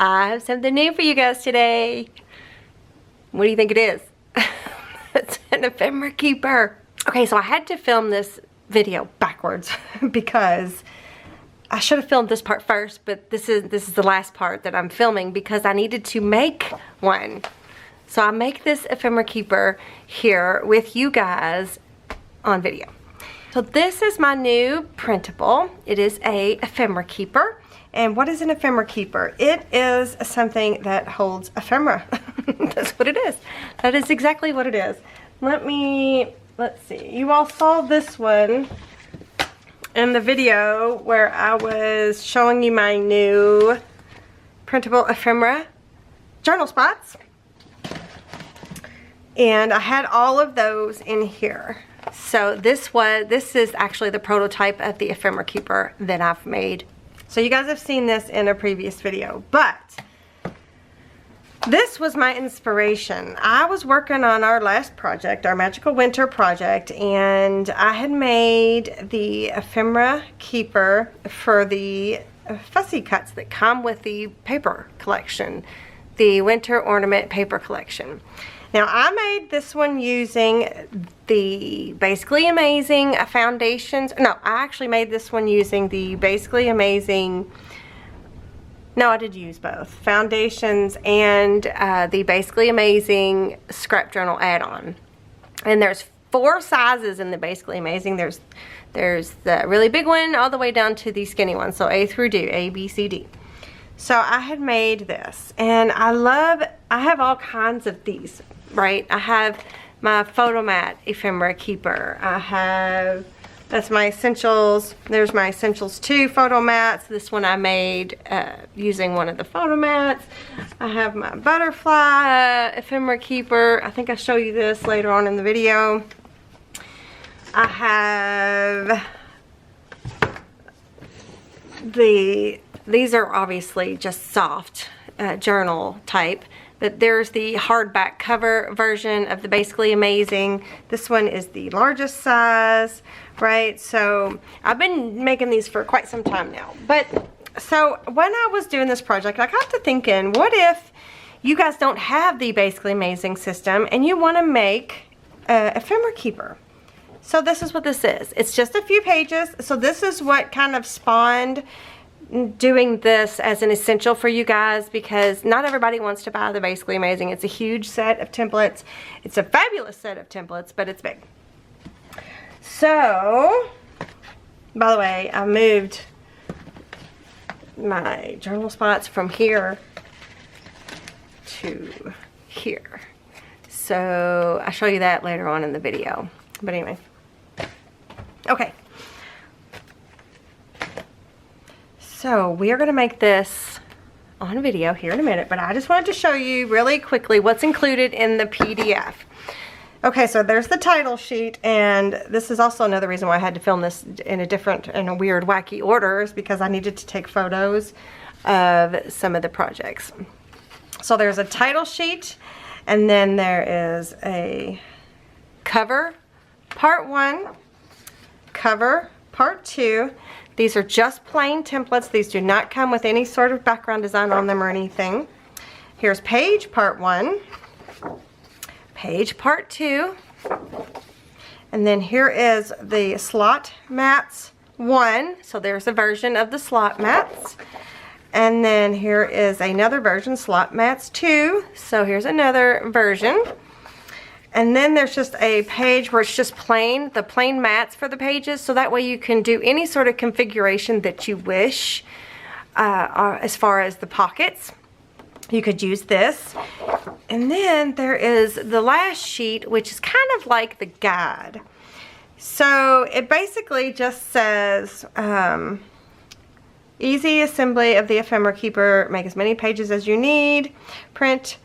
I have something new for you guys today. What do you think it is? It's an Ephemera Keeper. Okay, so I had to film this video backwards because I should have filmed this part first, but this is the last part that I'm filming because I needed to make one. So I make this Ephemera Keeper here with you guys on video. So this is my new printable. It is a Ephemera Keeper. And what is an Ephemera Keeper? It is something that holds ephemera. That's what it is. That is exactly what it is. Let's see. You all saw this one in the video where I was showing you my new printable ephemera journal spots. And I had all of those in here. So this is actually the prototype of the Ephemera Keeper that I've made. So you guys have seen this in a previous video, but this was my inspiration. I was working on our last project, our Magical Winter project, and I had made the Ephemera Keeper for the fussy cuts that come with the paper collection, the Winter Ornament paper collection. Now I made this one using the Basically Amazing foundations. No, I actually made this one using the Basically Amazing, no, I did use both, foundations and the Basically Amazing scrap journal add-on. And there's 4 sizes in the Basically Amazing. There's the really big one all the way down to the skinny one, so A through D, A, B, C, D. So I had made this, and I have all kinds of these, right? I have my Photomat Ephemera Keeper. That's my Essentials. There's my Essentials 2 Photomats. This one I made using one of the Photomats. I have my Butterfly Ephemera Keeper. I think I'll show you this later on in the video. I have these are obviously just soft journal type, but there's the hardback cover version of the Basically Amazing. This one is the largest size, right? So I've been making these for quite some time now. But so when I was doing this project, I got to thinking, what if you guys don't have the Basically Amazing system and you want to make a Ephemera Keeper? So this is what this is. It's just a few pages. So this is what kind of spawned doing this as an essential for you guys, because not everybody wants to buy the Basically Amazing. It's a huge set of templates. It's a fabulous set of templates, but it's big. So, by the way, I moved my journal spots from here to here. So I'll show you that later on in the video. But anyway. Okay. So we are going to make this on video here in a minute, but I just wanted to show you really quickly what's included in the PDF. Okay, so there's the title sheet, and this is also another reason why I had to film this in a weird, wacky order, is because I needed to take photos of some of the projects. So there's a title sheet, and then there is a cover part 1, cover part 2. These are just plain templates. These do not come with any sort of background design on them or anything. Here's page part 1, page part 2, and then here is the slot mats 1. So there's a version of the slot mats. And then here is another version, slot mats 2. So here's another version. And then there's just a page where it's just plain, the plain mats for the pages, so that way you can do any sort of configuration that you wish as far as the pockets. You could use this. And then there is the last sheet, which is kind of like the guide. So it basically just says, easy assembly of the Ephemera Keeper, make as many pages as you need, print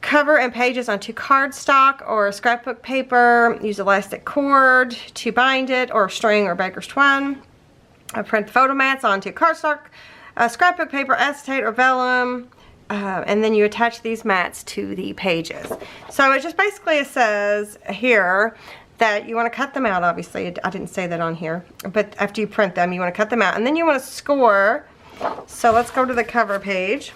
cover and pages onto cardstock or scrapbook paper, use elastic cord to bind it, or string or baker's twine. Print photomats onto cardstock, scrapbook paper, acetate or vellum, and then you attach these mats to the pages. So it just basically says here that you want to cut them out. Obviously I didn't say that on here, but after you print them you want to cut them out, and then you want to score So let's go to the cover page.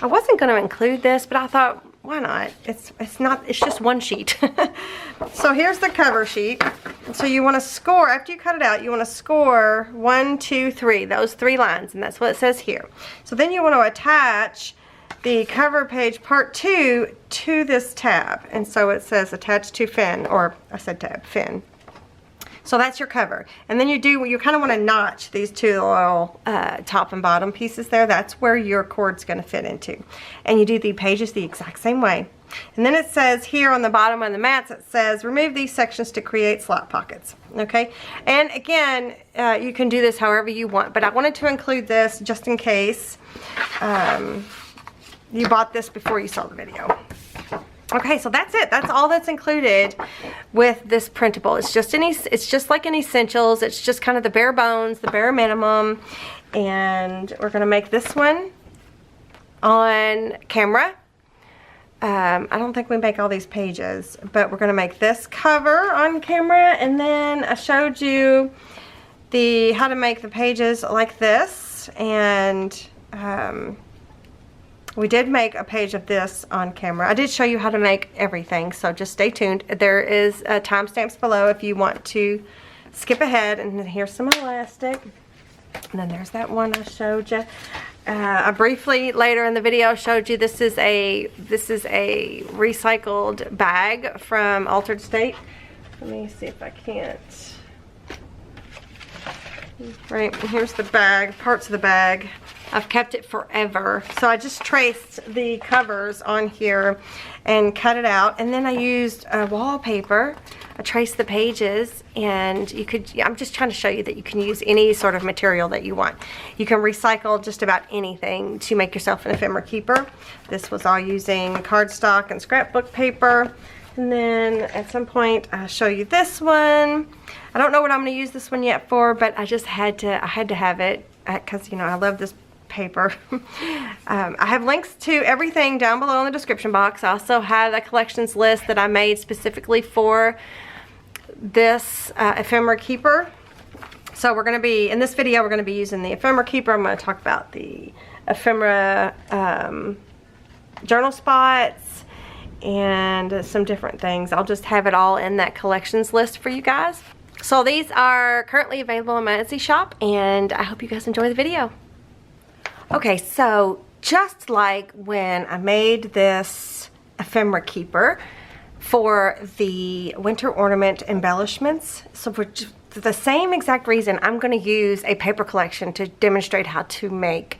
I wasn't going to include this, but I thought, why not? It's just one sheet. So here's the cover sheet. So you want to score, after you cut it out, you want to score 1, 2, 3, those 3 lines, and that's what it says here. So then you want to attach the cover page part 2 to this tab, and so it says attach to fin, or I said tab, fin. So that's your cover. And then you kind of want to notch these 2 little top and bottom pieces there. That's where your cord's going to fit into. And you do the pages the exact same way. And then it says here on the bottom of the mats, it says remove these sections to create slot pockets. Okay? And again, you can do this however you want, but I wanted to include this just in case you bought this before you saw the video. Okay, so that's it. That's all that's included with this printable. It's just like an essentials. It's just kind of the bare bones, the bare minimum. And we're gonna make this one on camera. I don't think we make all these pages, but we're gonna make this cover on camera. And then I showed you how to make the pages like this. And we did make a page of this on camera. I did show you how to make everything, so just stay tuned. There is timestamps below if you want to skip ahead. And then here's some elastic. And then there's that one I showed you. I briefly later in the video showed you this is a recycled bag from Altered State. Let me see if I can't. Right, here's the bag, parts of the bag. I've kept it forever. So I just traced the covers on here and cut it out. And then I used wallpaper. I traced the pages, and I'm just trying to show you that you can use any sort of material that you want. You can recycle just about anything to make yourself an ephemera keeper. This was all using cardstock and scrapbook paper. And then at some point I'll show you this one. I don't know what I'm going to use this one yet for, but I just had to have it because, you know, I love this paper. I have links to everything down below in the description box. I also have a collections list that I made specifically for this ephemera keeper. So we're going to be, in this video, we're going to be using the ephemera keeper. I'm going to talk about the ephemera journal spots and some different things. I'll just have it all in that collections list for you guys. So these are currently available in my Etsy shop, and I hope you guys enjoy the video. Okay, so just like when I made this ephemera keeper for the winter ornament embellishments, so for the same exact reason, I'm going to use a paper collection to demonstrate how to make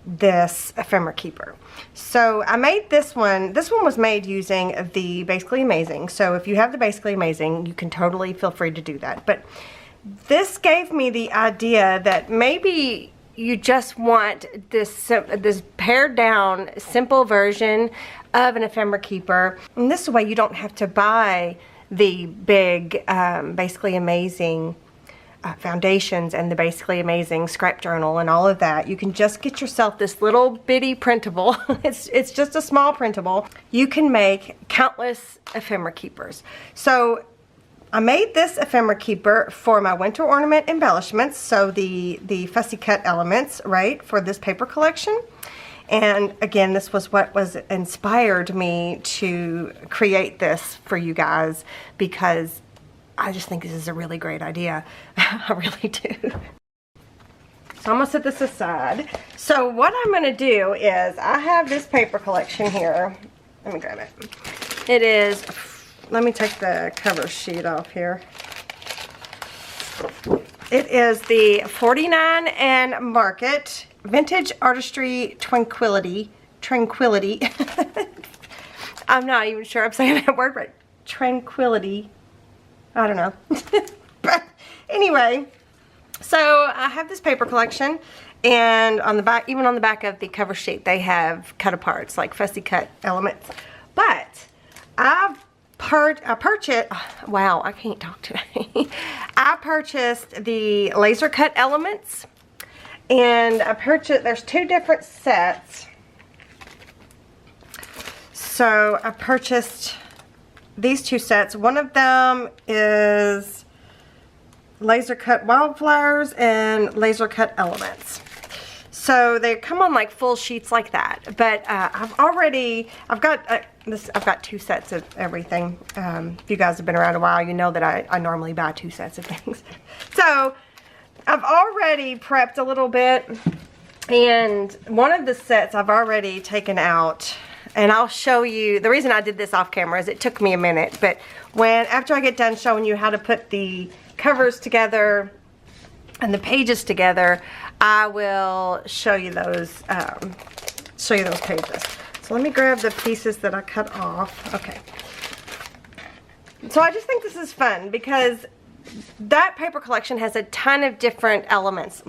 this ephemera keeper. So I made this one. This one was made using the Basically Amazing. So if you have the Basically Amazing, you can totally feel free to do that. But this gave me the idea that maybe you just want this pared down, simple version of an ephemera keeper. And this way you don't have to buy the big, Basically Amazing foundations and the Basically Amazing scrap journal and all of that. You can just get yourself this little bitty printable. It's just a small printable. You can make countless ephemera keepers. So I made this ephemera keeper for my winter ornament embellishments, so the fussy cut elements, right, for this paper collection. And again, this was what inspired me to create this for you guys, because I just think this is a really great idea. I really do. So I'm going to set this aside. So what I'm going to do is, I have this paper collection here. Let me grab it. It is, let me take the cover sheet off here. It is the 49 and Market Vintage Artistry Tranquility. I'm not even sure I'm saying that word right. Tranquility. I don't know. But anyway, so I have this paper collection, and on the back, even on the back of the cover sheet, they have cut aparts, like fussy cut elements. But I purchased, wow, I can't talk today. I purchased the laser cut elements, and I purchased, there's 2 different sets. So I purchased these 2 sets. One of them is laser cut wildflowers and laser cut elements. So they come on like full sheets like that. But I've got 2 sets of everything. If you guys have been around a while, you know that I normally buy 2 sets of things. So I've already prepped a little bit, and one of the sets I've already taken out, and I'll show you. The reason I did this off camera is it took me a minute, but after I get done showing you how to put the covers together and the pages together, I will show you those pages. So let me grab the pieces that I cut off. Okay. So I just think this is fun because that paper collection has a ton of different elements.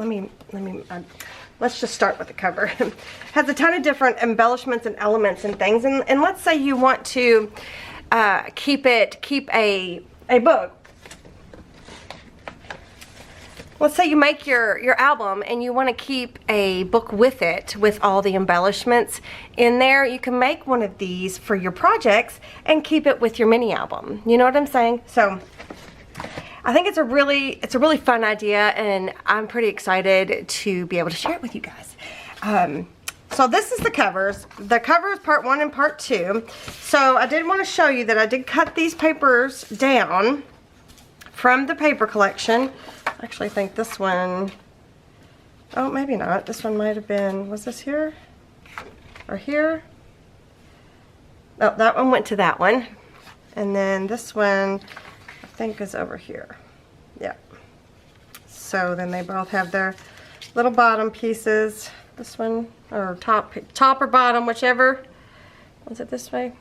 Let's just start with the cover. Has a ton of different embellishments and elements and things. And let's say you want to keep a book. Let's say you make your album and you want to keep a book with it, with all the embellishments in there. You can make one of these for your projects and keep it with your mini album. You know what I'm saying? So I think it's a really fun idea, and I'm pretty excited to be able to share it with you guys. So this is the covers. The covers part 1 and part 2. So I did want to show you that I did cut these papers down from the paper collection. I actually think this one, oh, maybe not. This one might have been, was this here? Or here? Oh, that one went to that one. And then this one, I think, is over here. Yeah. So then they both have their little bottom pieces. This one, or top or bottom, whichever. Was it this way?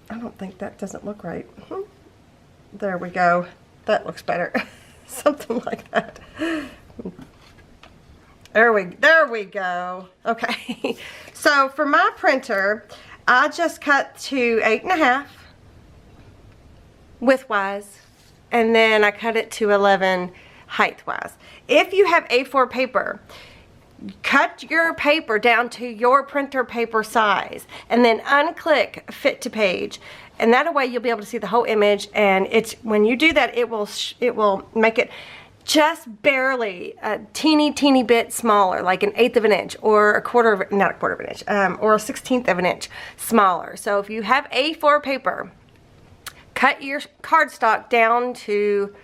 I don't think that doesn't look right. There we go. That looks better. Something like that. There we go. Okay. So for my printer, I just cut to 8.5 widthwise, and then I cut it to 11 height-wise. If you have A4 paper, cut your paper down to your printer paper size and then unclick fit to page, and that way you'll be able to see the whole image. And when you do that, it will make it just barely a teeny bit smaller, like 1/8 of an inch or not a quarter of an inch, or 1/16 of an inch smaller. So if you have A4 paper, cut your cardstock down to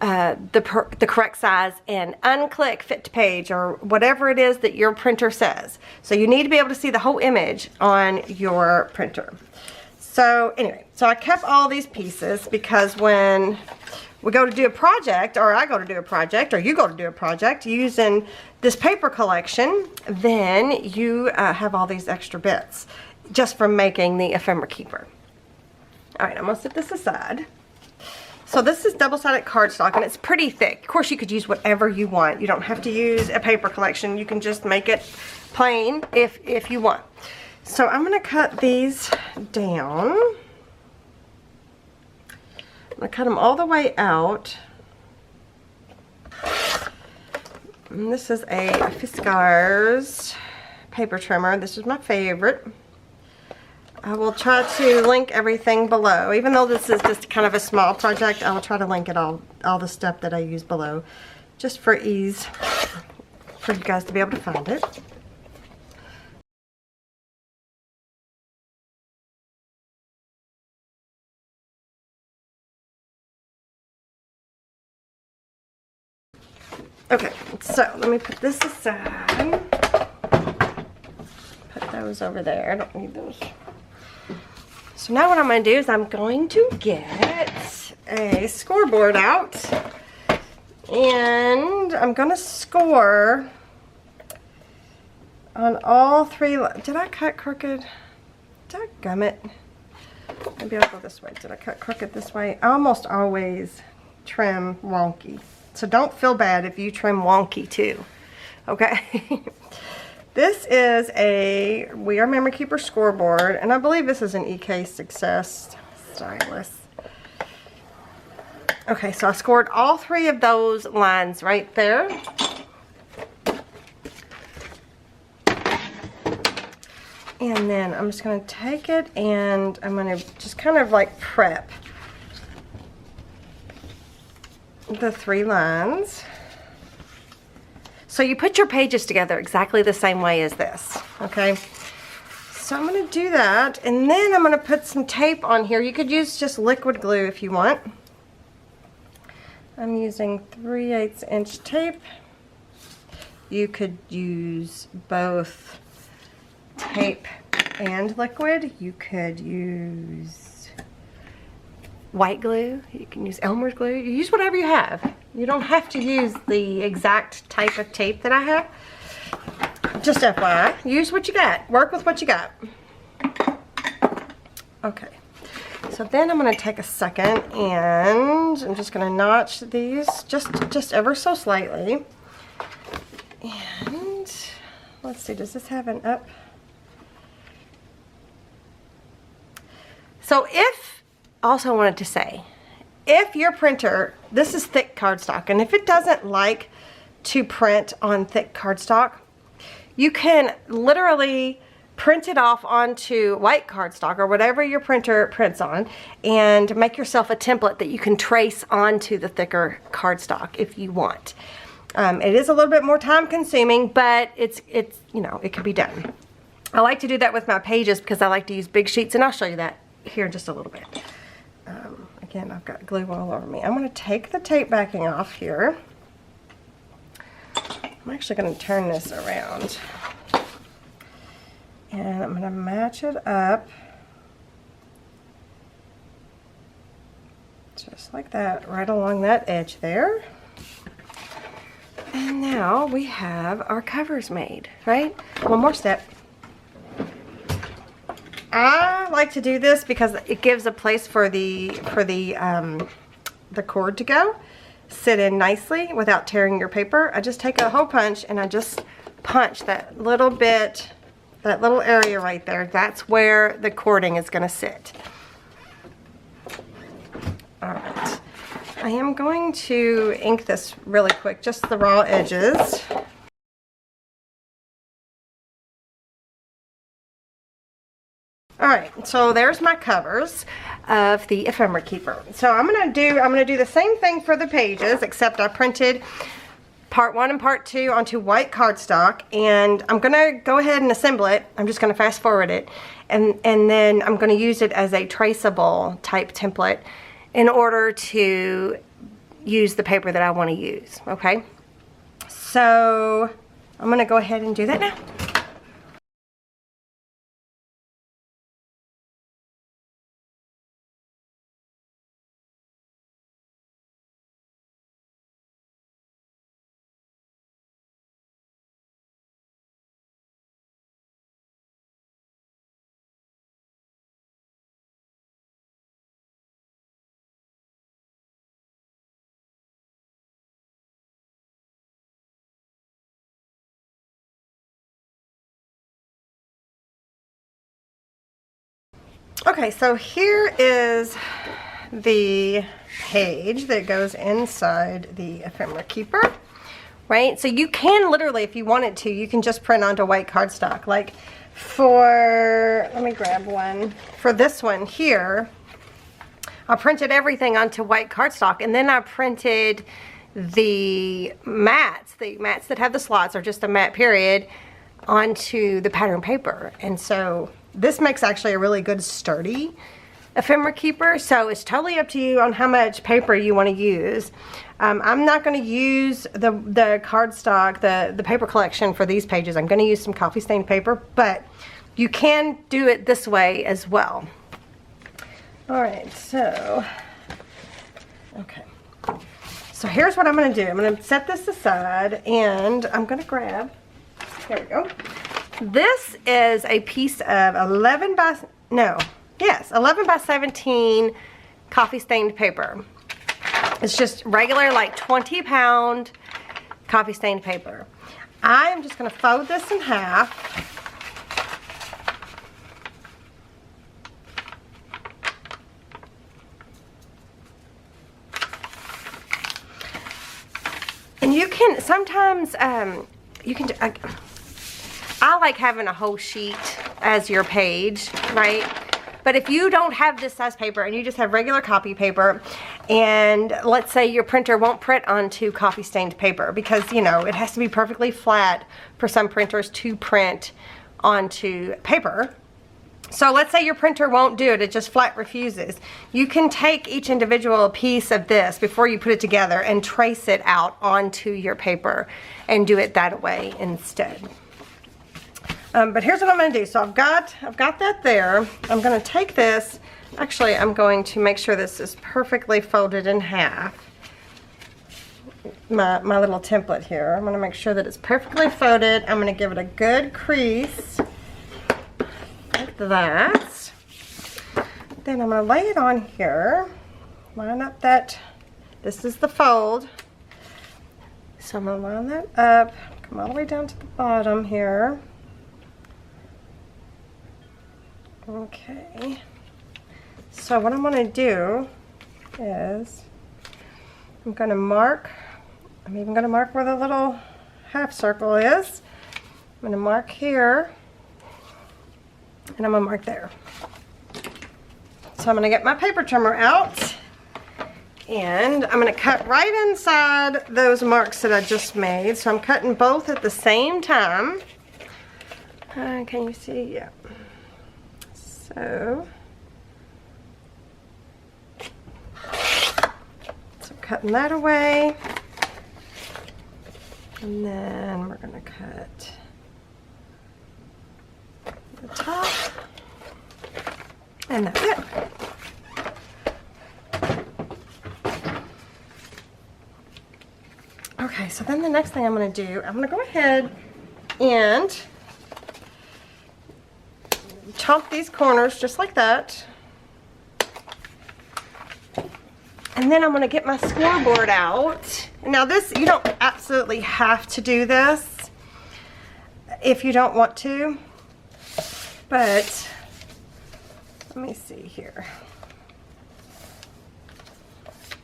the correct size and unclick fit to page or whatever it is that your printer says. So you need to be able to see the whole image on your printer. So anyway, so I kept all these pieces because when we go to do a project, or I go to do a project, or you go to do a project using this paper collection, then you have all these extra bits just from making the Ephemera Keeper. Alright, I'm going to set this aside. So this is double-sided cardstock, and it's pretty thick. Of course, you could use whatever you want. You don't have to use a paper collection. You can just make it plain if you want. So I'm going to cut these down. I'm going to cut them all the way out. And this is a Fiskars paper trimmer. This is my favorite. I will try to link everything below. Even though this is just kind of a small project, I will try to link it all the stuff that I use below, just for ease for you guys to be able to find it. Okay, so let me put this aside. Put those over there. I don't need those. So now what I'm going to do is I'm going to get a scoreboard out, and I'm going to score on all 3. Did I cut crooked? Dadgummit. Maybe I'll go this way. Did I cut crooked this way? I almost always trim wonky. So don't feel bad if you trim wonky too. Okay. This is a We Are Memory Keeper scoreboard, and I believe this is an EK Success stylus. Okay, so I scored all 3 of those lines right there. And then I'm just going to take it and I'm going to just kind of like prep the 3 lines. So you put your pages together exactly the same way as this, okay? So I'm gonna do that, and then I'm gonna put some tape on here. You could use just liquid glue if you want. I'm using 3/8 inch tape. You could use both tape and liquid. You could use white glue. You can use Elmer's glue. You use whatever you have. You don't have to use the exact type of tape that I have. Just FYI, use what you got. Work with what you got. Okay, so then I'm going to take a second and I'm just going to notch these just ever so slightly. And let's see, does this have an up? So also wanted to say, if your printer, this is thick cardstock, and if it doesn't like to print on thick cardstock, you can literally print it off onto white cardstock or whatever your printer prints on and make yourself a template that you can trace onto the thicker cardstock if you want. It is a little bit more time consuming, but it's you know, it can be done. I like to do that with my pages because I like to use big sheets, and I'll show you that here in just a little bit. Again, I've got glue all over me. I'm going to take the tape backing off here. I'm actually going to turn this around. And I'm going to match it up. Just like that, right along that edge there. And now we have our covers made, right? One more step. I like to do this because it gives a place for the cord to go, sit in nicely without tearing your paper. I just take a hole punch and I just punch that little bit, that little area right there. That's where the cording is going to sit. All right. I am going to ink this really quick, just the raw edges. Alright, so there's my covers of the Ephemera Keeper. So I'm gonna do the same thing for the pages, except I printed part 1 and part 2 onto white cardstock, and I'm gonna go ahead and assemble it. I'm just gonna fast forward it, and then I'm gonna use it as a traceable type template in order to use the paper that I want to use. Okay, so I'm gonna go ahead and do that now. Okay, so here is the page that goes inside the Ephemera Keeper, right? So you can literally, if you wanted to, you can just print onto white cardstock. Like let me grab one. For this one here, I printed everything onto white cardstock, and then I printed the mats that have the slots, or just a mat period, onto the pattern paper. And so this makes actually a really good sturdy Ephemera Keeper. So it's totally up to you on how much paper you want to use. I'm not going to use the cardstock, the paper collection for these pages. I'm going to use some coffee stained paper, but you can do it this way as well. Alright, so okay. So here's what I'm going to do. I'm going to set this aside, and I'm going to grab, here we go. This is a piece of 11 by 17 coffee stained paper. It's just regular, like 20-pound coffee stained paper. I am just going to fold this in half. And you can sometimes, I like having a whole sheet as your page, right? But if you don't have this size paper and you just have regular copy paper, And let's say your printer won't print onto coffee stained paper because, you know, it has to be perfectly flat for some printers to print onto paper. So let's say your printer won't do it, it just flat refuses. You can take each individual piece of this before you put it together and trace it out onto your paper and do it that way instead. But here's what I'm going to do. So I've got that there. I'm going to take this. Actually, I'm going to make sure this is perfectly folded in half. My little template here. I'm going to make sure that it's perfectly folded. I'm going to give it a good crease. Like that. Then I'm going to lay it on here. Line up that. This is the fold. So I'm going to line that up. Come all the way down to the bottom here. Okay. So what I'm going to do is I'm going to mark. I'm even going to mark where the little half circle is. I'm going to mark here. And I'm going to mark there. So I'm going to get my paper trimmer out. And I'm going to cut right inside those marks that I just made. So I'm cutting both at the same time. Can you see? Yeah. So cutting that away. And then we're going to cut the top, and that's it. Okay, so then the next thing I'm going to do, I'm going to go ahead and chomp these corners just like that. And then I'm going to get my scoreboard out. Now this, you don't absolutely have to do this if you don't want to. But, let me see here.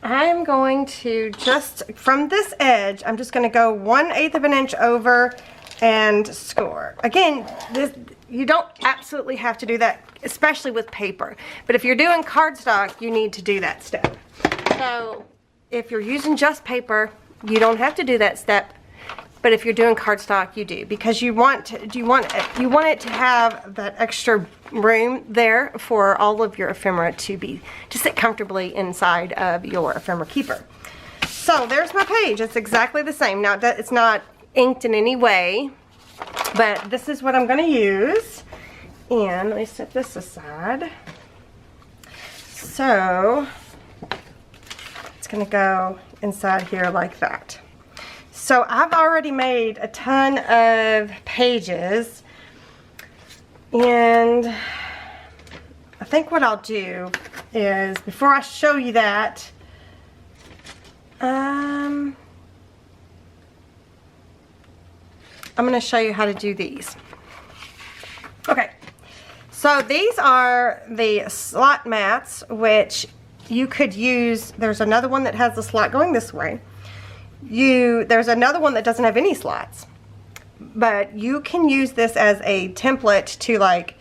I'm going to just, from this edge, I'm just going to go 1/8 of an inch over and score. Again, this, you don't absolutely have to do that, especially with paper. But if you're doing cardstock, you need to do that step. So, if you're using just paper, you don't have to do that step. But if you're doing cardstock, you do, because you want it to have that extra room there for all of your ephemera to sit comfortably inside of your ephemera keeper. So there's my page. It's exactly the same. Now it's not inked in any way, but this is what I'm going to use. And let me set this aside. So it's going to go inside here like that. So I've already made a ton of pages, and I think what I'll do is, before I show you that, I'm going to show you how to do these. Okay, so these are the slot mats, which you could use. There's another one that has the slot going this way. There's another one that doesn't have any slots, but you can use this as a template to, like,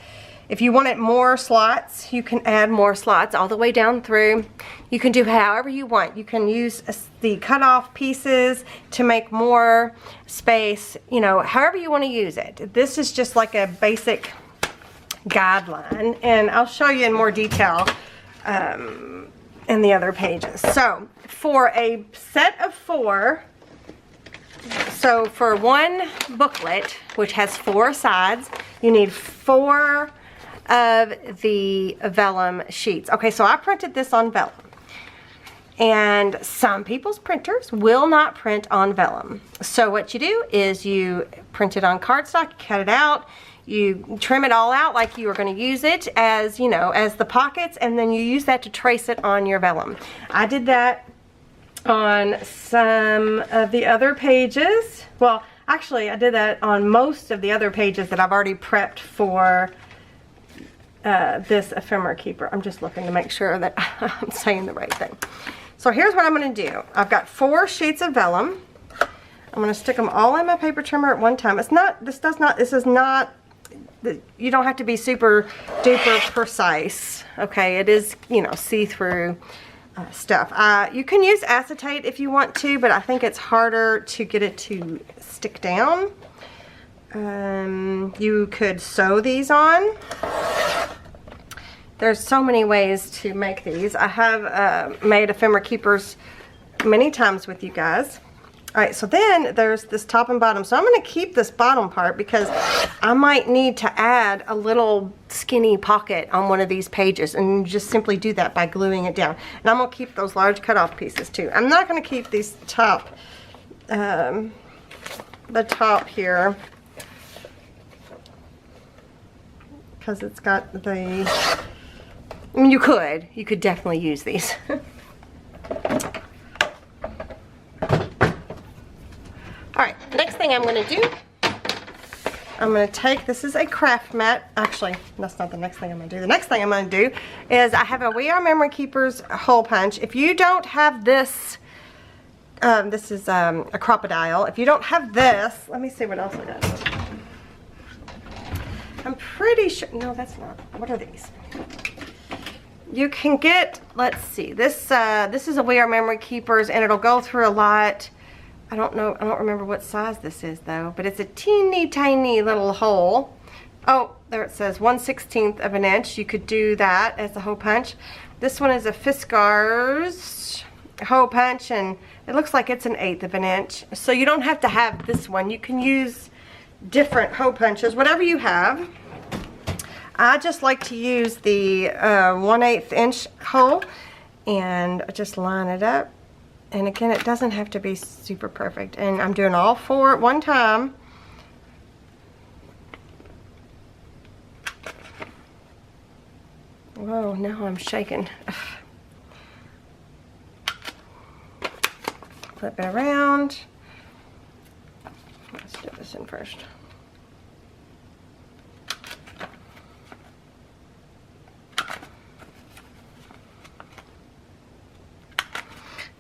if you wanted more slots, you can add more slots all the way down through. You can do however you want. You can use the cut-off pieces to make more space, you know, however you want to use it. This is just like a basic guideline, and I'll show you in more detail in the other pages. So for a set of 4, so for one booklet, which has 4 sides, you need 4 of the vellum sheets. Okay, so I printed this on vellum, and some people's printers will not print on vellum. So what you do is you print it on cardstock, you cut it out, you trim it all out like you are going to use it as, you know, as the pockets, and then you use that to trace it on your vellum. I did that on some of the other pages. Well, actually, I did that on most of the other pages that I've already prepped for this ephemera keeper. I'm just looking to make sure that I'm saying the right thing. So here's what I'm going to do. I've got 4 sheets of vellum. I'm going to stick them all in my paper trimmer at one time. This is not, you don't have to be super duper precise. Okay, it is, you know, see-through stuff. You can use acetate if you want to, but I think it's harder to get it to stick down. You could sew these on. There's so many ways to make these. I have made Ephemera Keepers many times with you guys. Alright, so then there's this top and bottom. So I'm going to keep this bottom part because I might need to add a little skinny pocket on one of these pages, and just simply do that by gluing it down. And I'm going to keep those large cutoff pieces too. I'm not going to keep these top, the top here, because it's got the, I mean, you could definitely use these. Alright, next thing I'm going to do, I'm going to take, this is a craft mat. Actually, that's not the next thing I'm going to do. The next thing I'm going to do is I have a We Are Memory Keepers hole punch. If you don't have this, this is a crocodile. If you don't have this, let me see what else I got. I'm pretty sure, no that's not, what are these? You can get, let's see, this is a We Are Memory Keepers, and it'll go through a lot. I don't know, I don't remember what size this is though, but it's a teeny tiny little hole. Oh, there it says 1/16 of an inch. You could do that as a hole punch. This one is a Fiskars hole punch, and it looks like it's 1/8 of an inch. So you don't have to have this one. You can use different hole punches, whatever you have. I just like to use the 1/8 inch hole and just line it up. And again, it doesn't have to be super perfect. And I'm doing all 4 at one time. Whoa, now I'm shaking. Flip it around. Let's do this in first.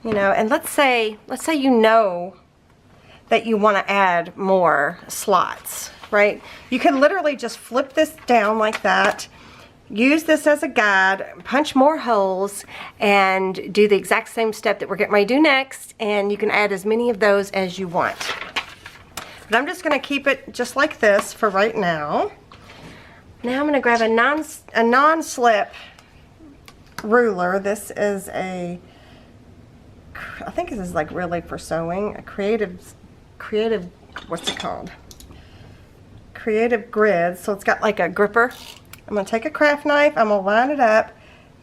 You know, and let's say you know that you want to add more slots, right? You can literally just flip this down like that, use this as a guide, punch more holes, and do the exact same step that we're getting ready to do next, and you can add as many of those as you want. But I'm just going to keep it just like this for right now. Now I'm going to grab a non-slip ruler. This is a, I think this is like really for sewing, a creative, what's it called? Creative grid. So it's got like a gripper. I'm going to take a craft knife, I'm going to line it up,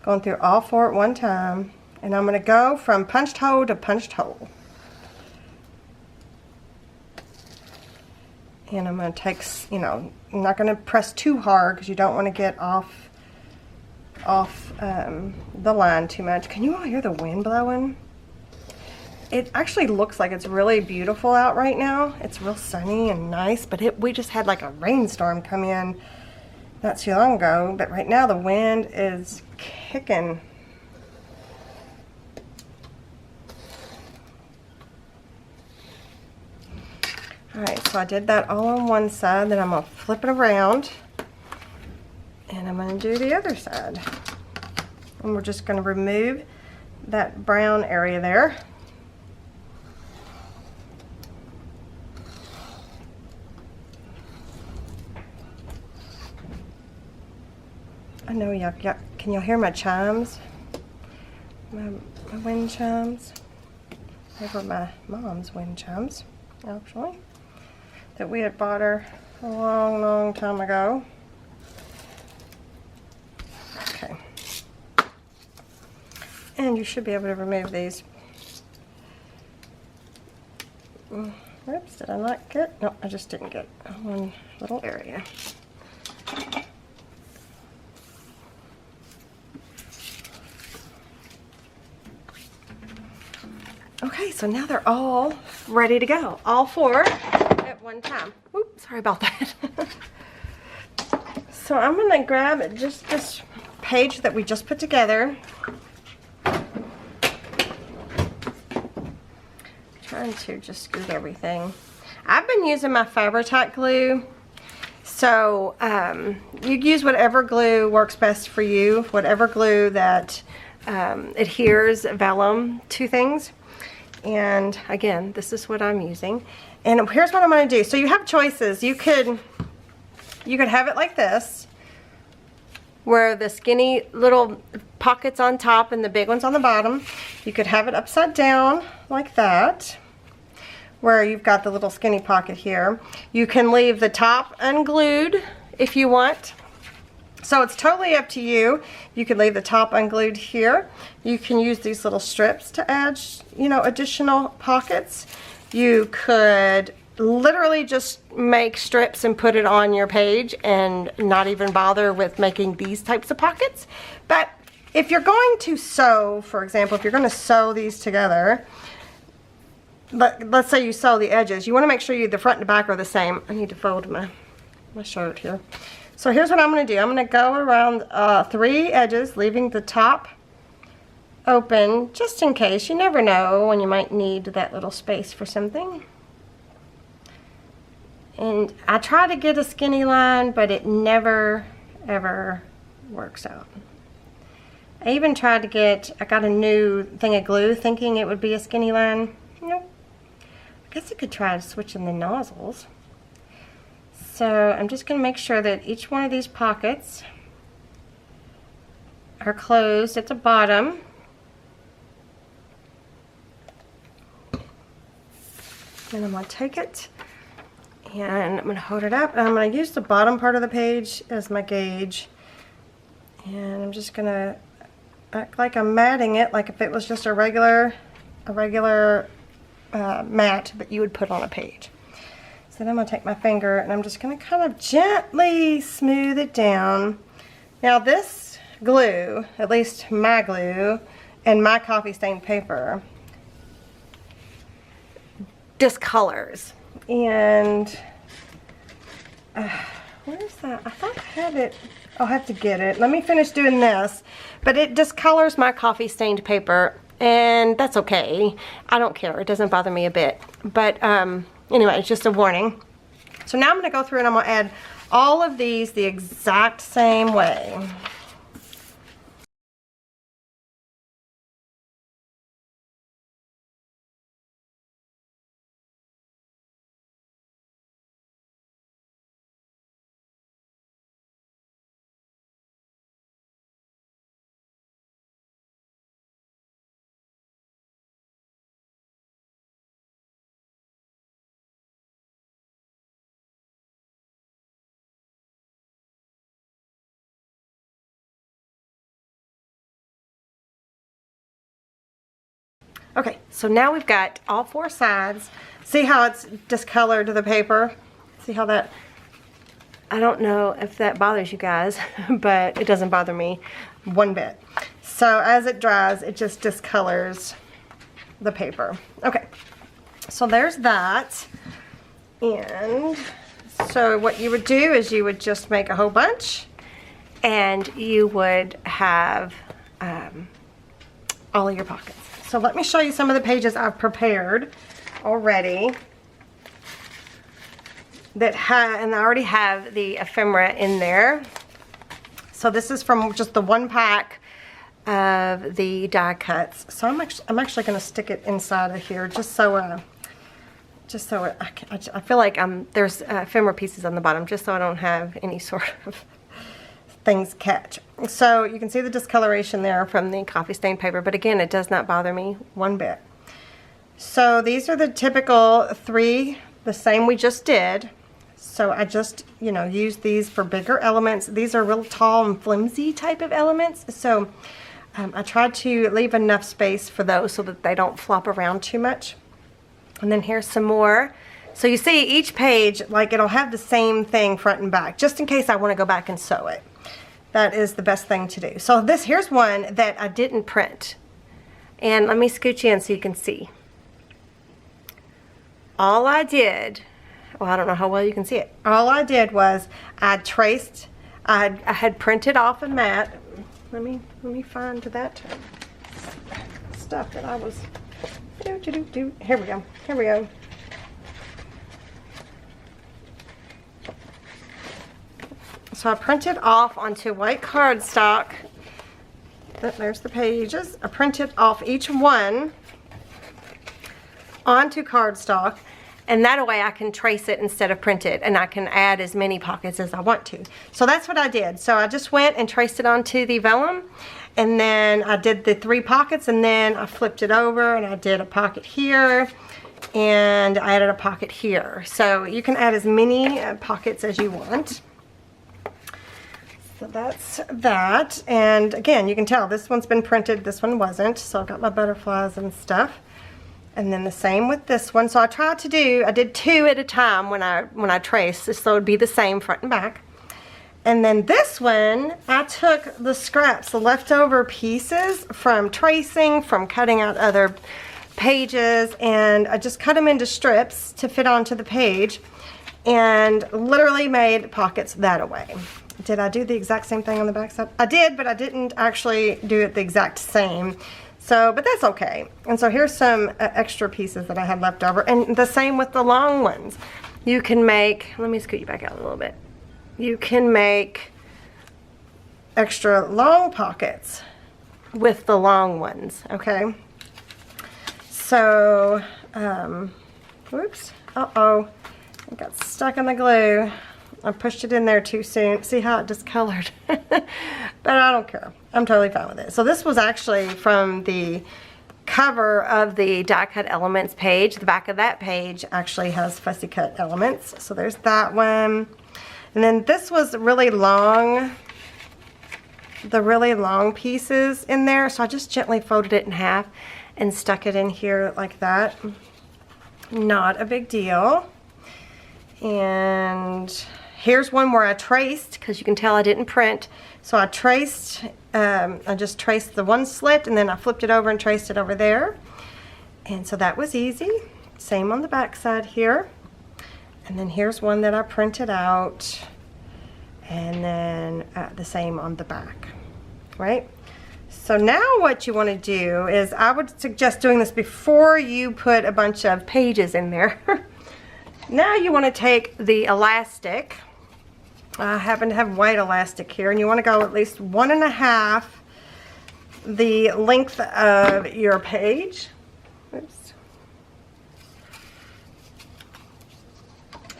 going through all 4 at one time, and I'm going to go from punched hole to punched hole. And I'm going to take, you know, I'm not going to press too hard because you don't want to get off the line too much. Can you all hear the wind blowing? It actually looks like it's really beautiful out right now. It's real sunny and nice, but we just had like a rainstorm come in not too long ago, but right now the wind is kicking. Alright, so I did that all on one side, then I'm going to flip it around and I'm going to do the other side. And we're just going to remove that brown area there. I know y'all, can y'all hear my chimes? My wind chimes? They were my mom's wind chimes, actually, that we had bought her a long, long time ago. Okay. And you should be able to remove these. Oops, did I not get? No, I just didn't get one little area. Okay, so now they're all ready to go. All 4 at one time. Oops, sorry about that. So I'm going to grab just this page that we just put together. Trying to just scoot everything. I've been using my Fabri-Tac glue. So you use whatever glue works best for you. Whatever glue that adheres vellum to things. And again, this is what I'm using. And here's what I'm going to do. So you have choices. You could have it like this, where the skinny little pockets on top and the big ones on the bottom. You could have it upside down like that, where you've got the little skinny pocket here. You can leave the top unglued if you want. So it's totally up to you. You could leave the top unglued here. You can use these little strips to add, you know, additional pockets. You could literally just make strips and put it on your page and not even bother with making these types of pockets. But if you're going to sew, for example, if you're going to sew these together, let's say you sew the edges, you want to make sure the front and the back are the same. I need to fold my shirt here. So here's what I'm going to do. I'm going to go around 3 edges, leaving the top open just in case. You never know when you might need that little space for something. And I try to get a skinny line, but it never ever works out. I even tried to I got a new thing of glue thinking it would be a skinny line. Nope. I guess I could try switching the nozzles. So I'm just going to make sure that each one of these pockets are closed at the bottom. And I'm going to take it and I'm going to hold it up, and I'm going to use the bottom part of the page as my gauge, and I'm just going to act like I'm matting it, like if it was just a regular mat that you would put on a page. So then I'm going to take my finger and I'm just going to kind of gently smooth it down. Now this glue, at least my glue and my coffee stained paper, discolors. And where's that? I thought I had it. I'll have to get it. Let me finish doing this. But it discolors my coffee stained paper, and that's okay. I don't care. It doesn't bother me a bit. But anyway, it's just a warning. So now I'm going to go through and I'm going to add all of these the exact same way. Okay, so now we've got all 4 sides. See how it's discolored the paper? See how that, I don't know if that bothers you guys, but it doesn't bother me one bit. So as it dries, it just discolors the paper. Okay, so there's that. And so what you would do is you would just make a whole bunch, and you would have all of your pockets. So let me show you some of the pages I've prepared already and I already have the ephemera in there. So this is from just the 1 pack of the die cuts. So I'm actually going to stick it inside of here just so I feel like there's ephemera pieces on the bottom, just so I don't have any sort of things catch. So you can see the discoloration there from the coffee stained paper, but again, it does not bother me one bit. So these are the typical 3, the same we just did. So I just, you know, use these for bigger elements. These are real tall and flimsy type of elements. So I try to leave enough space for those so that they don't flop around too much. And then here's some more. So you see each page, like it'll have the same thing front and back, just in case I want to go back and sew it. That is the best thing to do. So here's one that I didn't print. And let me scooch in so you can see. All I did, well, I don't know how well you can see it. All I did was I had printed off a mat. Let me find that stuff that I was, here we go. So I printed off onto white cardstock there's the pages. I printed off each one onto cardstock, and that way I can trace it instead of print it, and I can add as many pockets as I want to. So that's what I did. So I just went and traced it onto the vellum, and then I did the 3 pockets, and then I flipped it over and I did a pocket here, and I added a pocket here. So you can add as many pockets as you want. So that's that. And again, you can tell this one's been printed, this one wasn't. So I've got my butterflies and stuff. And then the same with this one. So I did 2 at a time when I traced, so it would be the same front and back. And then this one, I took the scraps, the leftover pieces from tracing, from cutting out other pages, and I just cut them into strips to fit onto the page, and literally made pockets that way. Did I do the exact same thing on the back side? I did, but I didn't actually do it the exact same. So, but that's okay. And so here's some extra pieces that I had left over, and the same with the long ones. You can make, let me scoot you back out a little bit. You can make extra long pockets with the long ones, okay? So, whoops, uh-oh, it got stuck in the glue. I pushed it in there too soon. See how it discolored? But I don't care. I'm totally fine with it. So this was actually from the cover of the die cut elements page. The back of that page actually has fussy cut elements. So there's that one. And then this was really long, the really long pieces in there. So I just gently folded it in half and stuck it in here like that. Not a big deal. And here's one where I traced, because you can tell I didn't print. So I traced, I just traced the one slit, and then I flipped it over and traced it over there. And so that was easy. Same on the back side here. And then here's one that I printed out, and then the same on the back, right? So now what you want to do is, I would suggest doing this before you put a bunch of pages in there. Now you want to take the elastic. I happen to have white elastic here, and you want to go at least 1.5 the length of your page. Oops.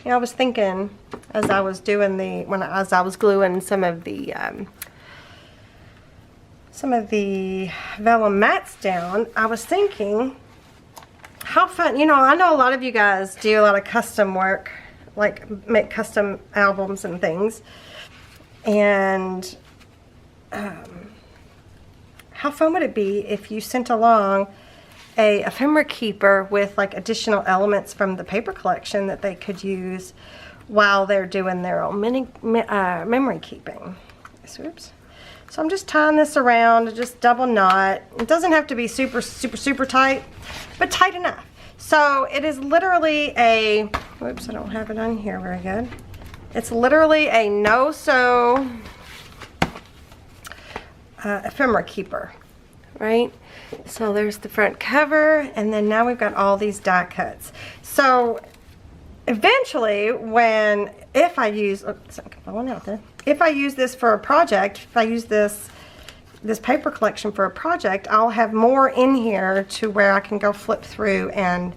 Yeah, I was thinking as I was doing as I was gluing some of the vellum mats down, I was thinking how fun, you know, I know a lot of you guys do a lot of custom work, like make custom albums and things, and how fun would it be if you sent along a Ephemera Keeper with like additional elements from the paper collection that they could use while they're doing their own memory keeping. Oops. So I'm just tying this around, just double knot. It doesn't have to be super, super, super tight, but tight enough. So it is literally a, whoops, I don't have it on here very good. It's literally a no-sew Ephemera Keeper, right? So there's the front cover, and then now we've got all these die cuts. So eventually, if I use this for a project, if I use this paper collection for a project, I'll have more in here to where I can go flip through and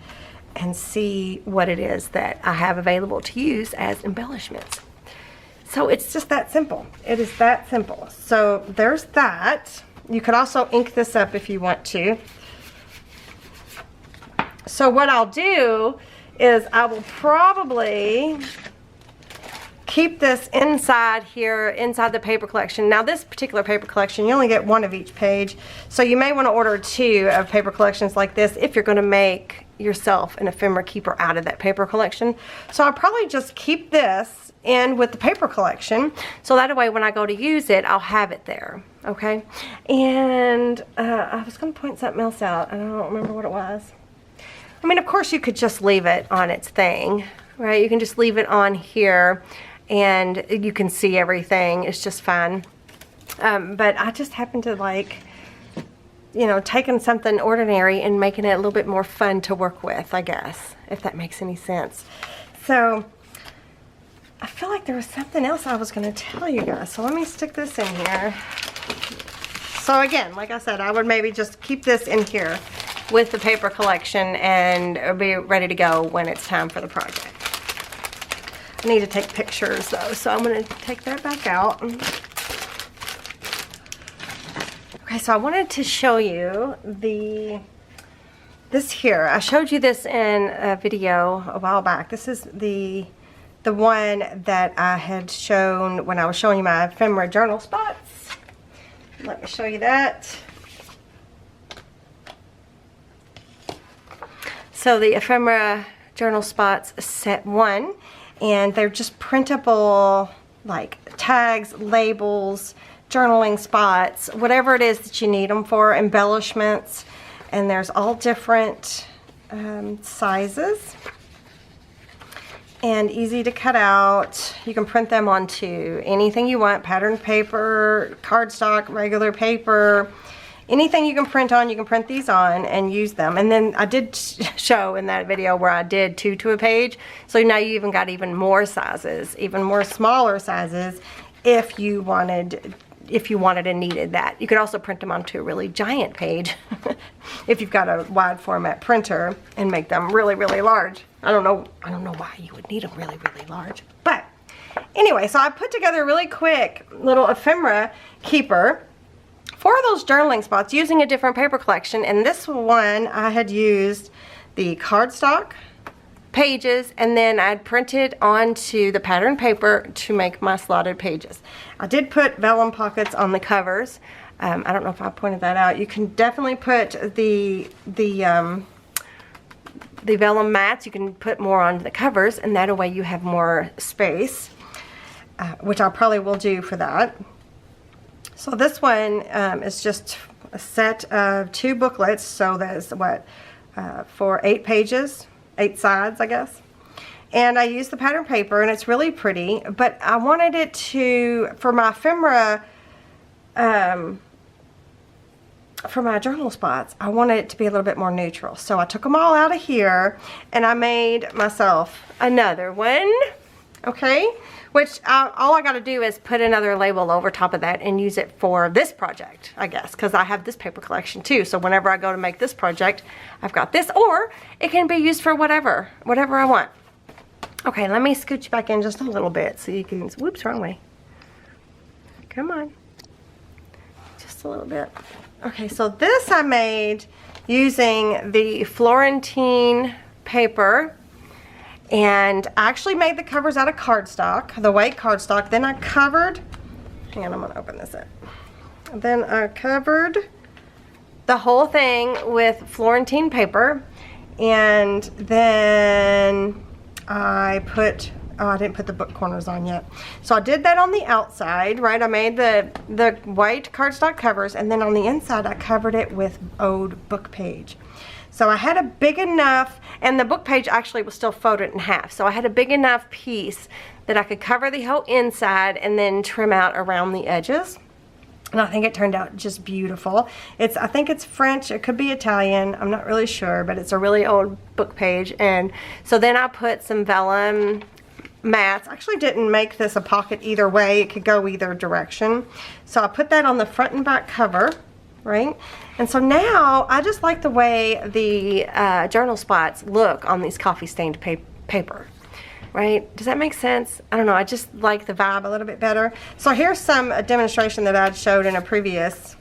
see what it is that I have available to use as embellishments. So it's just that simple. It is that simple. So there's that. You could also ink this up if you want to. So what I'll do is I will probably keep this inside here, inside the paper collection. Now this particular paper collection, you only get 1 of each page, so you may want to order 2 of paper collections like this if you're going to make yourself an Ephemera Keeper out of that paper collection. So I'll probably just keep this in with the paper collection, so that way when I go to use it, I'll have it there, okay? And I was going to point something else out, and I don't remember what it was. I mean, of course you could just leave it on its thing, right? You can just leave it on here and you can see everything. It's just fine. But I just happen to like, you know, taking something ordinary and making it a little bit more fun to work with, I guess, if that makes any sense. So I feel like there was something else I was going to tell you guys. So let me stick this in here. So again, like I said, I would maybe just keep this in here with the paper collection and be ready to go when it's time for the project. I need to take pictures though, so I'm going to take that back out. Okay, so I wanted to show you this here. I showed you this in a video a while back. This is the one that I had shown when I was showing you my ephemera journal spots. Let me show you that. So the ephemera journal spots set 1, and they're just printable like tags, labels, journaling spots, whatever it is that you need them for, embellishments, and there's all different sizes and easy to cut out. You can print them onto anything you want, patterned paper, cardstock, regular paper, anything you can print on, you can print these on and use them. And then I did show in that video where I did 2 to a page, so now you even got even more sizes, even more smaller sizes if you wanted and needed that. You could also print them onto a really giant page if you've got a wide format printer and make them really, really large. I don't know why you would need them really, really large. But anyway, so I put together a really quick little ephemera keeper for those journaling spots using a different paper collection. And this one I had used the cardstock pages, and then I'd printed onto the pattern paper to make my slotted pages. I did put vellum pockets on the covers. I don't know if I pointed that out. You can definitely put the vellum mats, you can put more on the covers, and that way you have more space, which I probably will do for that. So this one is just a set of 2 booklets, so there's what, for 8 pages, 8 sides, I guess. And I used the pattern paper, and it's really pretty, but I wanted it to, for my ephemera, for my journal spots, I wanted it to be a little bit more neutral. So I took them all out of here, and I made myself another one, okay? Which all I got to do is put another label over top of that and use it for this project, I guess, because I have this paper collection too. So whenever I go to make this project, I've got this, or it can be used for whatever I want. Okay, let me scooch back in just a little bit so you can, whoops, wrong way. Come on. Just a little bit. Okay, so this I made using the Florentine paper. And I actually made the covers out of cardstock, the white cardstock. Then I covered, hang on, I'm gonna open this up. Then I covered the whole thing with Florentine paper. And then I put, oh, I didn't put the book corners on yet. So I did that on the outside, right? I made the white cardstock covers, and then on the inside I covered it with old book page. So I had a big enough, and the book page actually was still folded in half. So I had a big enough piece that I could cover the whole inside and then trim out around the edges. And I think it turned out just beautiful. I think it's French, it could be Italian, I'm not really sure, but it's a really old book page. And so then I put some vellum mats. I actually didn't make this a pocket either way, it could go either direction. So I put that on the front and back cover, right? And so now I just like the way the journal spots look on these coffee stained paper, right? Does that make sense? I don't know, I just like the vibe a little bit better. So here's a demonstration that I'd showed in a previous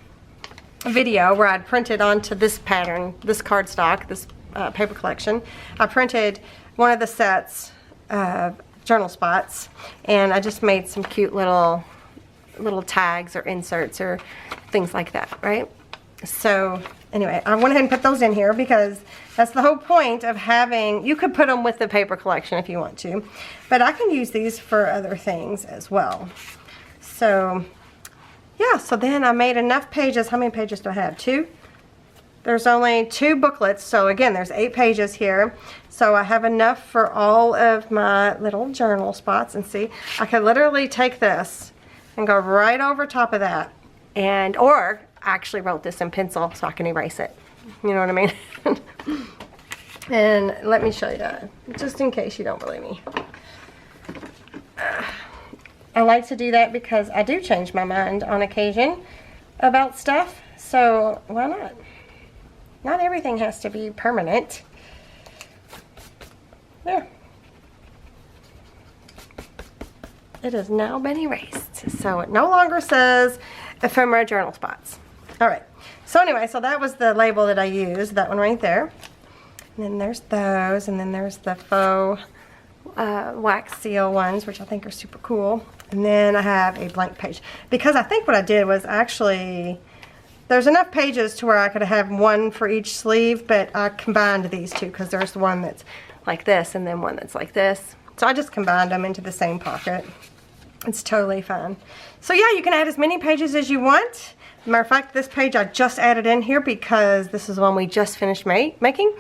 video where I'd printed onto this pattern, this cardstock, this paper collection. I printed one of the sets of journal spots, and I just made some cute little tags or inserts or things like that, right? So anyway, I went ahead and put those in here because that's the whole point of having, you could put them with the paper collection if you want to, but I can use these for other things as well. So yeah, so then I made enough pages. How many pages do I have? 2? There's only 2 booklets, so again, there's 8 pages here. So I have enough for all of my little journal spots. And see, I could literally take this and go right over top of that, or I actually wrote this in pencil so I can erase it. You know what I mean? And let me show you that, just in case you don't believe me. I like to do that because I do change my mind on occasion. about stuff, so why not? Not everything has to be permanent. There. It has now been erased, so it no longer says Ephemera Journal Spots. All right, so anyway, so that was the label that I used, that one right there. And then there's those, and then there's the faux wax seal ones, which I think are super cool. And then I have a blank page, because I think what I did was actually, there's enough pages to where I could have one for each sleeve, but I combined these two because there's one that's like this and then one that's like this. So I just combined them into the same pocket. It's totally fine. So yeah, you can add as many pages as you want. Matter of fact, this page I just added in here because this is one we just finished making.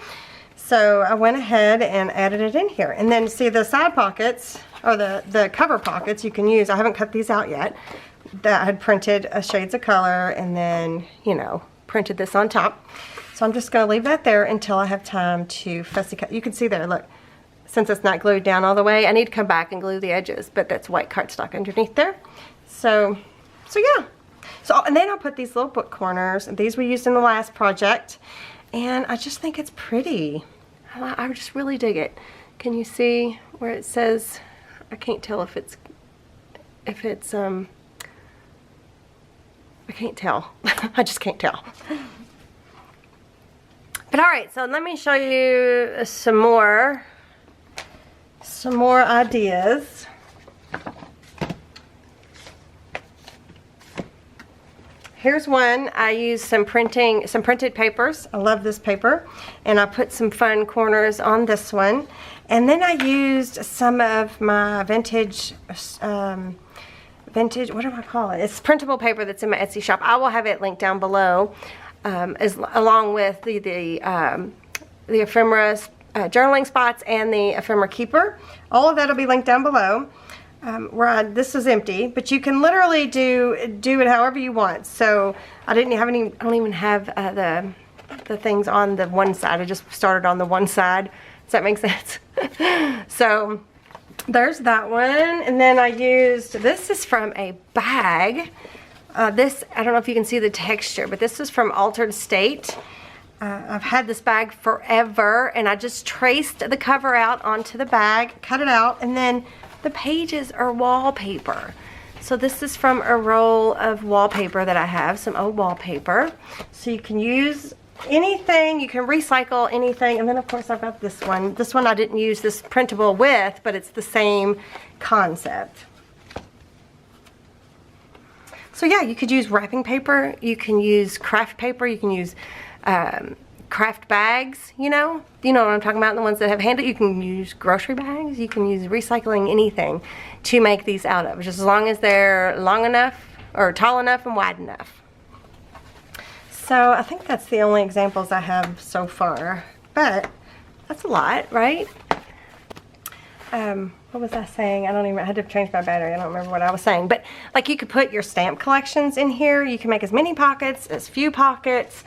So I went ahead and added it in here. And then see the side pockets, or the cover pockets you can use. I haven't cut these out yet. That I had printed shades of color and then, you know, printed this on top. So I'm just going to leave that there until I have time to fussy cut. You can see there, look, since it's not glued down all the way, I need to come back and glue the edges, but that's white cardstock underneath there. So yeah. So, and then I'll put these little book corners. These we used in the last project, and I just think it's pretty. I just really dig it. Can you see where it says, I can't tell if it's I can't tell. I just can't tell. But all right, so let me show you some more ideas. Here's one. I used some printed papers. I love this paper, and I put some fun corners on this one. And then I used some of my vintage, what do I call it? It's printable paper that's in my Etsy shop. I will have it linked down below, along with the ephemera journaling spots and the Ephemera Keeper. All of that will be linked down below. This is empty, but you can literally do it however you want. So I don't even have the things on the one side. I just started on the one side. Does that make sense? So there's that one. And then I used, this is from a bag. This, I don't know if you can see the texture, but this is from Altered State. I've had this bag forever, and I just traced the cover out onto the bag, cut it out, and then the pages are wallpaper. So this is from a roll of wallpaper that I have, some old wallpaper. So you can use anything, you can recycle anything. And then of course I've got this one. This one I didn't use this printable with, but it's the same concept. So yeah, you could use wrapping paper, you can use craft paper, you can use craft bags, you know what I'm talking about, the ones that have handle. You can use grocery bags, you can use recycling anything to make these out of, just as long as they're long enough or tall enough and wide enough. So I think that's the only examples I have so far, but that's a lot, right? What was I saying? I had to change my battery. I don't remember what I was saying, but like you could put your stamp collections in here. You can make as many pockets, as few pockets,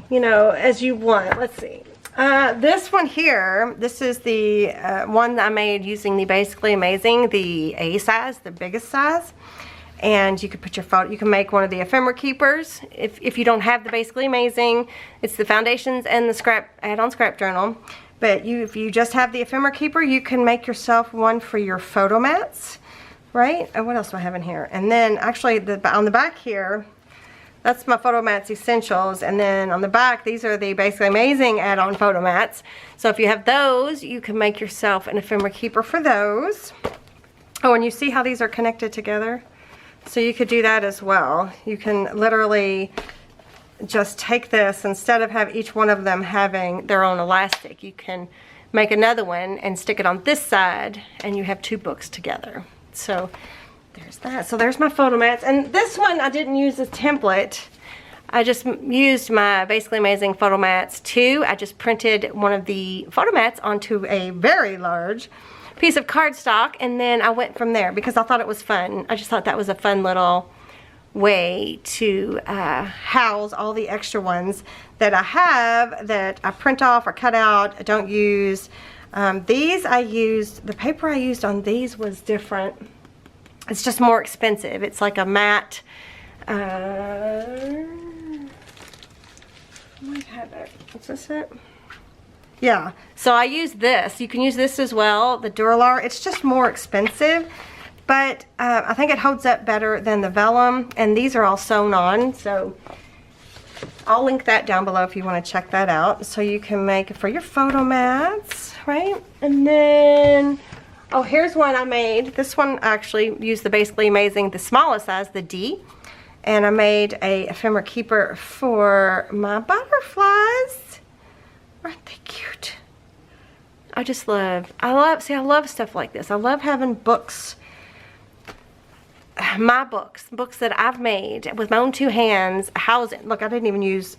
you know, as you want. Let's see. This one here, this is the one that I made using the Basically Amazing, the A size, the biggest size. And you could put your photo, you can make one of the Ephemera Keepers. If you don't have the Basically Amazing, it's the foundations and the add-on scrap journal. But if you just have the Ephemera Keeper, you can make yourself one for your photo mats, right? And what else do I have in here? And then actually on the back here, that's my Photo Mats Essentials. And then on the back, these are the Basically Amazing add-on photo mats. So if you have those, you can make yourself an Ephemera Keeper for those. Oh, and you see how these are connected together? So you could do that as well. You can literally just take this, instead of have each one of them having their own elastic, you can make another one and stick it on this side, and you have two books together. So there's that. So there's my photo mats. And this one I didn't use as template. I just used my Basically Amazing photo mats too. I just printed one of the photo mats onto a very large piece of cardstock, and then I went from there because I thought it was fun. I just thought that was a fun little way to house all the extra ones that I have that I print off or cut out, I don't use. These I used, the paper I used on these was different. It's just more expensive. It's like a matte Might have it. Is this it? Yeah. So I use this. You can use this as well, the Duralar. It's just more expensive, but I think it holds up better than the Vellum, and these are all sewn on, so I'll link that down below if you want to check that out. So you can make it for your photo mats, right? And then, oh, here's one I made. This one I actually used the Basically Amazing, the smallest size, the D. And I made a Ephemera Keeper for my butterflies. Aren't they cute? I love stuff like this. I love having books, my books that I've made with my own 2 hands, housing. Look, I didn't even use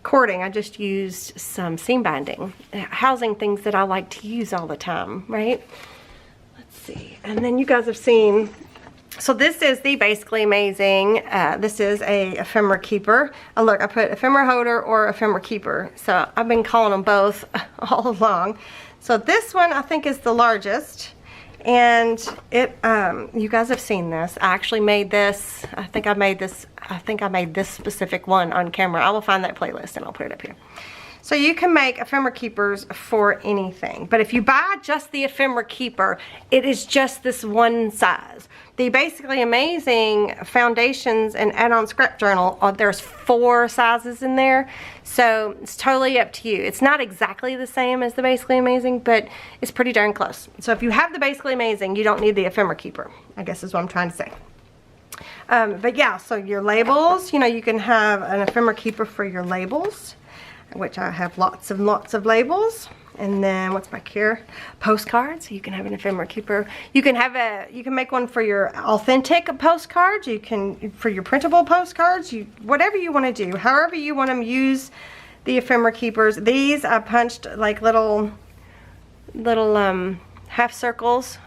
cording. I just used some seam binding, housing things that I like to use all the time, right? Let's see. And then you guys have seen, so this is the Basically Amazing. This is a Ephemera Keeper. Oh, look, I put Ephemera Holder or Ephemera Keeper. So I've been calling them both all along. So this one I think is the largest. And it, you guys have seen this. I actually made this. I think I made this specific one on camera. I will find that playlist and I'll put it up here. So you can make Ephemera Keepers for anything. But if you buy just the Ephemera Keeper, it is just this one size. The Basically Amazing foundations and add-on scrap journal, there's 4 sizes in there. So it's totally up to you. It's not exactly the same as the Basically Amazing, but it's pretty darn close. So if you have the Basically Amazing, you don't need the Ephemera Keeper, I guess is what I'm trying to say. But yeah, so your labels, you know, you can have an Ephemera Keeper for your labels, which I have lots and lots of labels. And then what's back here? Postcards. You can have an Ephemera Keeper. You can make one for your authentic postcards. You can for your printable postcards. Whatever you want to do, however you want to use the Ephemera Keepers. These I punched like little half circles.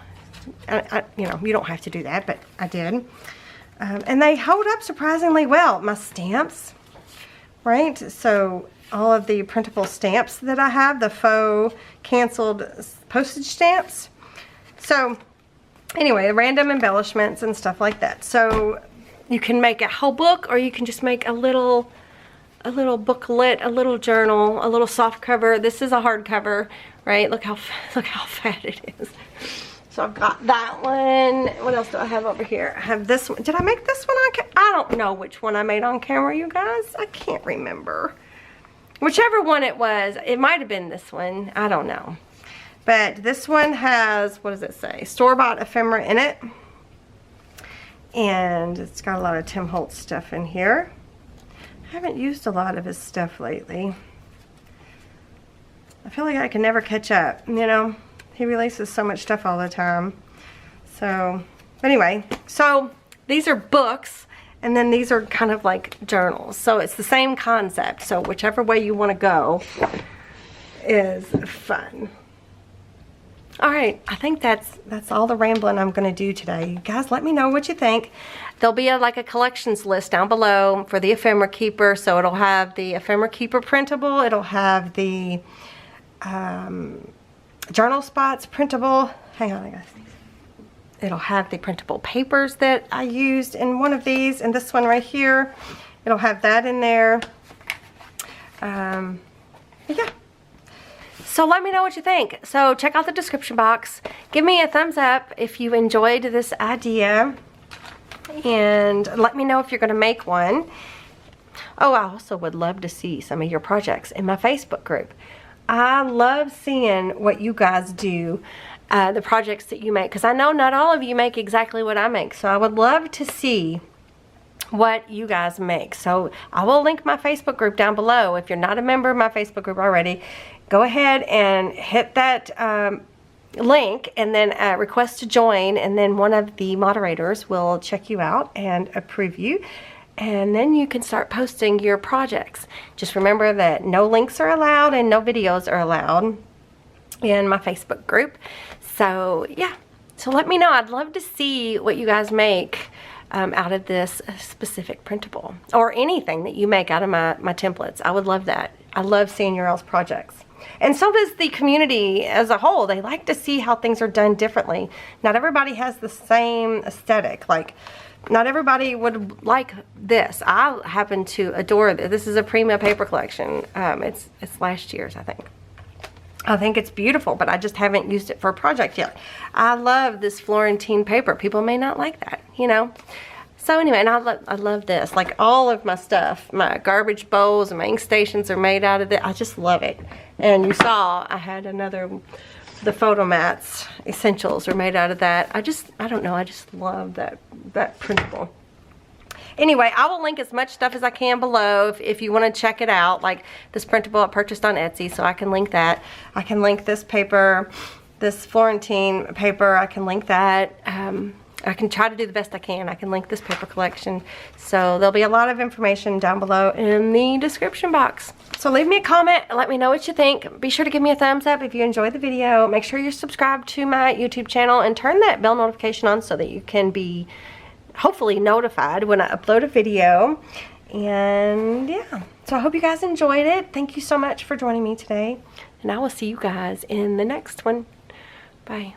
You know, you don't have to do that, but I did. And they hold up surprisingly well. My stamps, right? So all of the printable stamps that I have, the faux canceled postage stamps. So anyway, random embellishments and stuff like that. So you can make a whole book, or you can just make a little booklet, a little journal, a little soft cover. This is a hardcover, right? Look how fat it is. So I've got that one. What else do I have over here? I have this one. Did I make this one on camera? I don't know which one I made on camera, you guys. I can't remember. Whichever one it was, it might have been this one. I don't know. But this one has, what does it say? Store-bought ephemera in it. And it's got a lot of Tim Holtz stuff in here. I haven't used a lot of his stuff lately. I feel like I can never catch up, you know? He releases so much stuff all the time. So, anyway. So, these are books. And then these are kind of like journals. So it's the same concept. So whichever way you want to go is fun. All right, I think that's all the rambling I'm going to do today. You guys, let me know what you think. There'll be like a collections list down below for the Ephemera Keeper. So it'll have the Ephemera Keeper printable. It'll have the journal spots printable. Hang on, guys. It'll have the printable papers that I used in one of these, and this one right here. It'll have that in there. Yeah. So let me know what you think. So check out the description box. Give me a thumbs up if you enjoyed this idea. And let me know if you're going to make one. Oh, I also would love to see some of your projects in my Facebook group. I love seeing what you guys do. The projects that you make, because I know not all of you make exactly what I make, so I would love to see what you guys make. So I will link my Facebook group down below. If you're not a member of my Facebook group already, go ahead and hit that link and then request to join, and then one of the moderators will check you out and approve you, and then you can start posting your projects. Just remember that no links are allowed and no videos are allowed in my Facebook group. So yeah, so let me know. I'd love to see what you guys make out of this specific printable, or anything that you make out of my templates. I would love that. I love seeing your all's projects. And so does the community as a whole. They like to see how things are done differently. Not everybody has the same aesthetic. Like not everybody would like this. I happen to adore this. This is a Prima paper collection. It's last year's, I think. I think it's beautiful, but I just haven't used it for a project yet. I love this Florentine paper. People may not like that, you know. So anyway, and I love this. Like all of my stuff, my garbage bowls and my ink stations are made out of it. I just love it. And you saw I had another, the photo mats essentials are made out of that. I don't know, I just love that printable. Anyway, I will link as much stuff as I can below if you want to check it out. Like this printable I purchased on Etsy, so I can link that. I can link this paper, this Florentine paper, I can link that. I can try to do the best I can. I can link this paper collection. So there'll be a lot of information down below in the description box. So leave me a comment and let me know what you think. Be sure to give me a thumbs up if you enjoyed the video. Make sure you're subscribed to my YouTube channel and turn that bell notification on so that you can be hopefully notified when I upload a video. And yeah, so I hope you guys enjoyed it. Thank you so much for joining me today, and I will see you guys in the next one. Bye.